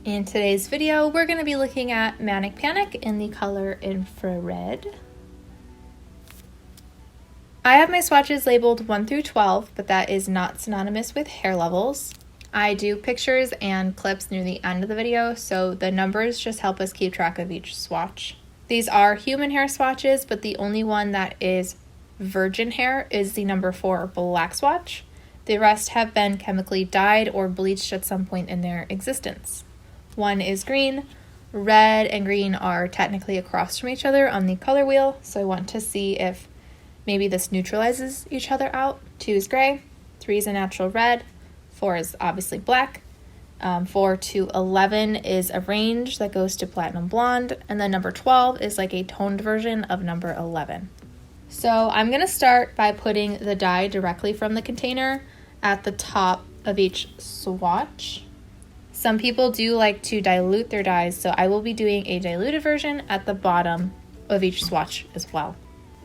In today's video, we're going to be looking at Manic Panic in the color Infrared. I have my swatches labeled 1 through 12, but that is not synonymous with hair levels. I do pictures and clips near the end of the video, so the numbers just help us keep track of each swatch. These are human hair swatches, but the only one that is virgin hair is the number 4 black swatch. The rest have been chemically dyed or bleached at some point in their existence. One is green. Red and green are technically across from each other on the color wheel, so I want to see if maybe this neutralizes each other out. 2 is gray, 3 is a natural red, 4 is obviously black, 4 to 11 is a range that goes to platinum blonde, and then number 12 is like a toned version of number 11. So I'm going to start by putting the dye directly from the container at the top of each swatch. Some people do like to dilute their dyes, so I will be doing a diluted version at the bottom of each swatch as well.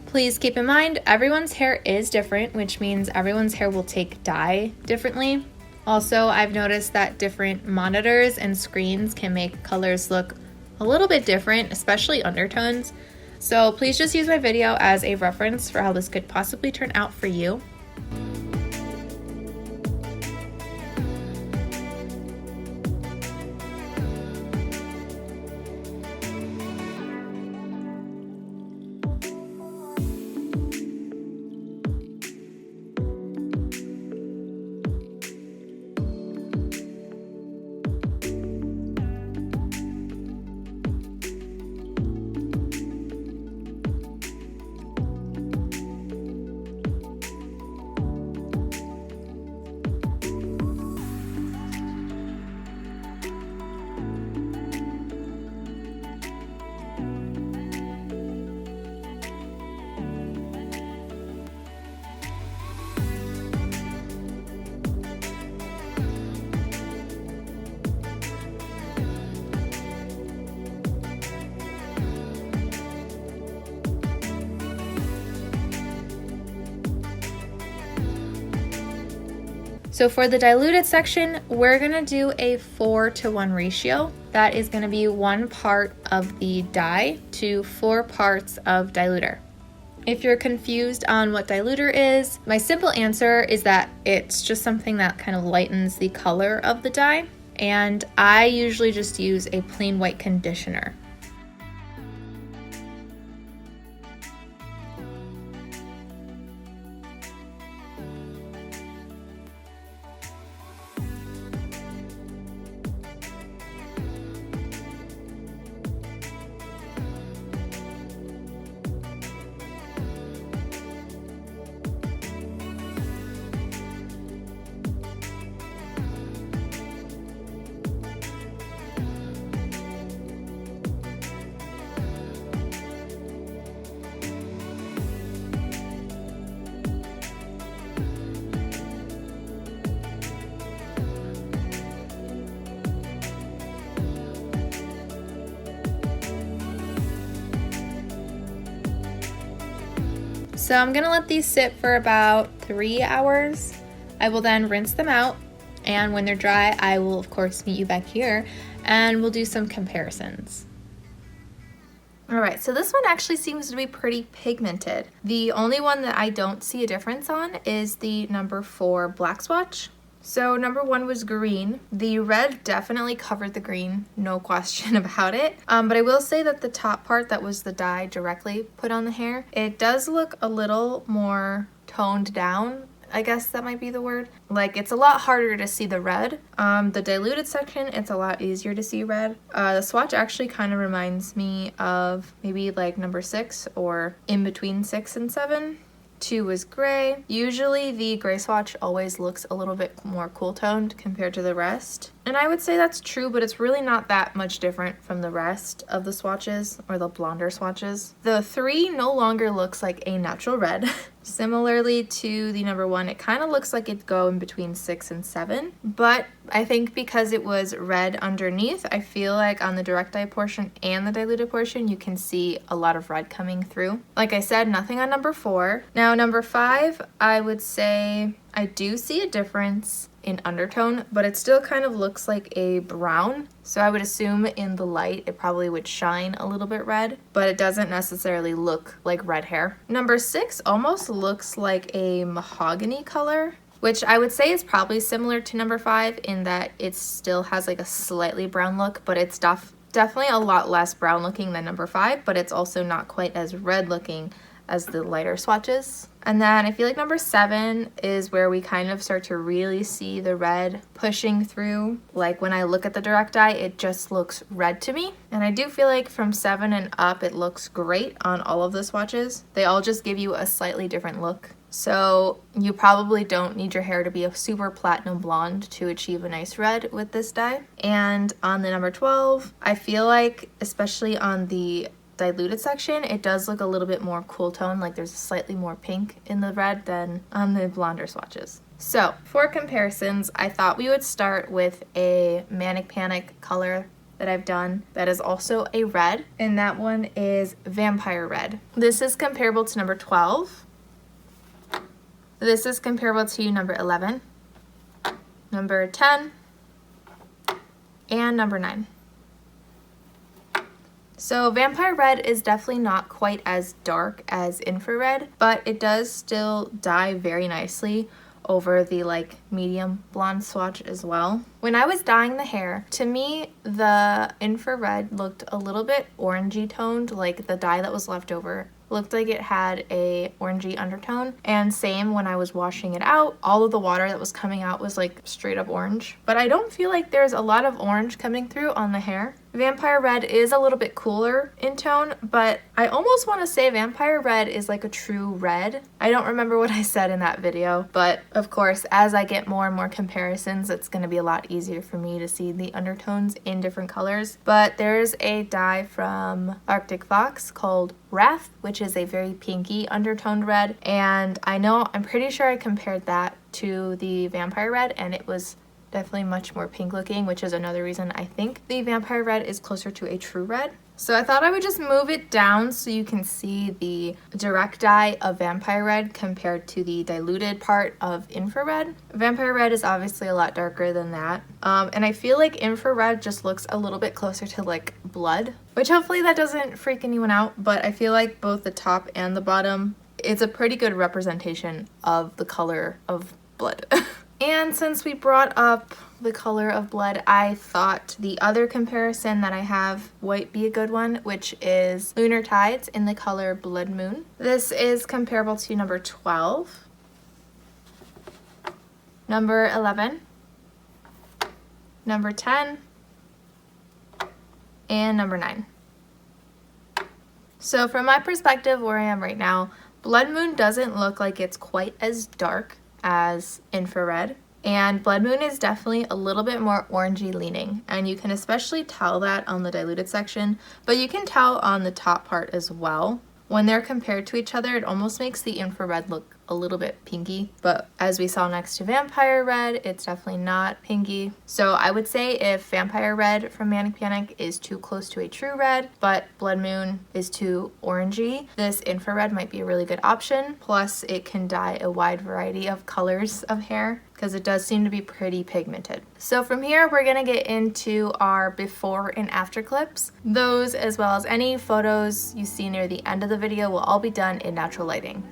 Please keep in mind, everyone's hair is different, which means everyone's hair will take dye differently. Also, I've noticed that different monitors and screens can make colors look a little bit different, especially undertones. So please just use my video as a reference for how this could possibly turn out for you. So for the diluted section, we're gonna do a 4-to-1 ratio. That is gonna be 1 part of the dye to 4 parts of diluter. If you're confused on what diluter is, my simple answer is that it's just something that kind of lightens the color of the dye. And I usually just use a plain white conditioner. So I'm gonna let these sit for about 3 hours. I will then rinse them out, and when they're dry, I will of course meet you back here and we'll do some comparisons. All right, so this one actually seems to be pretty pigmented. The only one that I don't see a difference on is the number 4 black swatch. So number 1 was green. The red definitely covered the green, no question about it. But I will say that the top part that was the dye directly put on the hair, it does look a little more toned down. I guess that might be the word. Like, it's a lot harder to see the red. The diluted section, it's a lot easier to see red. The swatch actually kind of reminds me of maybe like number 6 or in between 6 and 7. 2 was gray. Usually the gray swatch always looks a little bit more cool toned compared to the rest. And I would say that's true, but it's really not that much different from the rest of the swatches or the blonder swatches. The 3 no longer looks like a natural red. Similarly to the number 1, it kind of looks like it'd go in between 6 and 7, but I think because it was red underneath, I feel like on the direct dye portion and the diluted portion, you can see a lot of red coming through. Like I said, nothing on number 4. Now number 5, I would say I do see a difference in undertone, but it still kind of looks like a brown. So I would assume in the light it probably would shine a little bit red, but it doesn't necessarily look like red hair. Number 6 almost looks like a mahogany color, which I would say is probably similar to number 5 in that it still has like a slightly brown look, but it's definitely a lot less brown looking than number 5, but it's also not quite as red looking as the lighter swatches. And then I feel like number 7 is where we kind of start to really see the red pushing through. Like when I look at the direct eye, it just looks red to me. And I do feel like from 7 and up, it looks great on all of the swatches. They all just give you a slightly different look. So you probably don't need your hair to be a super platinum blonde to achieve a nice red with this dye. And on the number 12, I feel like, especially on the diluted section, it does look a little bit more cool tone, like there's slightly more pink in the red than on the blonder swatches. So for comparisons, I thought we would start with a Manic Panic color that I've done that is also a red, and that one is Vampire Red. This is comparable to number 12. This is comparable to number 11, number 10, and number 9. So Vampire Red is definitely not quite as dark as Infrared, but it does still dye very nicely over the like medium blonde swatch as well. When I was dyeing the hair, to me the Infrared looked a little bit orangey toned, like the dye that was left over looked like it had a orangey undertone, and same when I was washing it out, all of the water that was coming out was like straight up orange. But I don't feel like there's a lot of orange coming through on the hair. Vampire Red is a little bit cooler in tone, but I almost want to say Vampire Red is like a true red. I don't remember what I said in that video, but of course, as I get more and more comparisons, it's going to be a lot easier for me to see the undertones in different colors. But there's a dye from Arctic Fox called Wrath, which is a very pinky undertoned red, and I'm pretty sure I compared that to the Vampire Red, and it was definitely much more pink looking, which is another reason I think the Vampire Red is closer to a true red. So I thought I would just move it down so you can see the direct dye of Vampire Red compared to the diluted part of Infrared. Vampire Red is obviously a lot darker than that. And I feel like Infrared just looks a little bit closer to like blood, which hopefully that doesn't freak anyone out, but I feel like both the top and the bottom, it's a pretty good representation of the color of blood. And since we brought up the color of blood, I thought the other comparison that I have might be a good one, which is Lunar Tides in the color Bloodmoon. This is comparable to number 12, number 11, number 10, and number 9. So from my perspective, where I am right now, Bloodmoon doesn't look like it's quite as dark as Infrared, and Bloodmoon is definitely a little bit more orangey leaning, and you can especially tell that on the diluted section, but you can tell on the top part as well. When they're compared to each other, it almost makes the Infrared look a little bit pinky, but as we saw next to Vampire Red, it's definitely not pinky. So I would say if Vampire Red from Manic Panic is too close to a true red, but Bloodmoon is too orangey, this Infrared might be a really good option. Plus it can dye a wide variety of colors of hair because it does seem to be pretty pigmented. So from here, we're gonna get into our before and after clips. Those, as well as any photos you see near the end of the video, will all be done in natural lighting.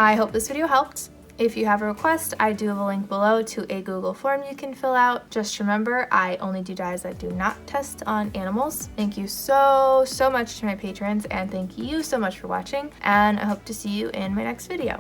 I hope this video helped. If you have a request, I do have a link below to a Google form you can fill out. Just remember, I only do dyes that do not test on animals. Thank you so much to my patrons, and thank you so much for watching, and I hope to see you in my next video.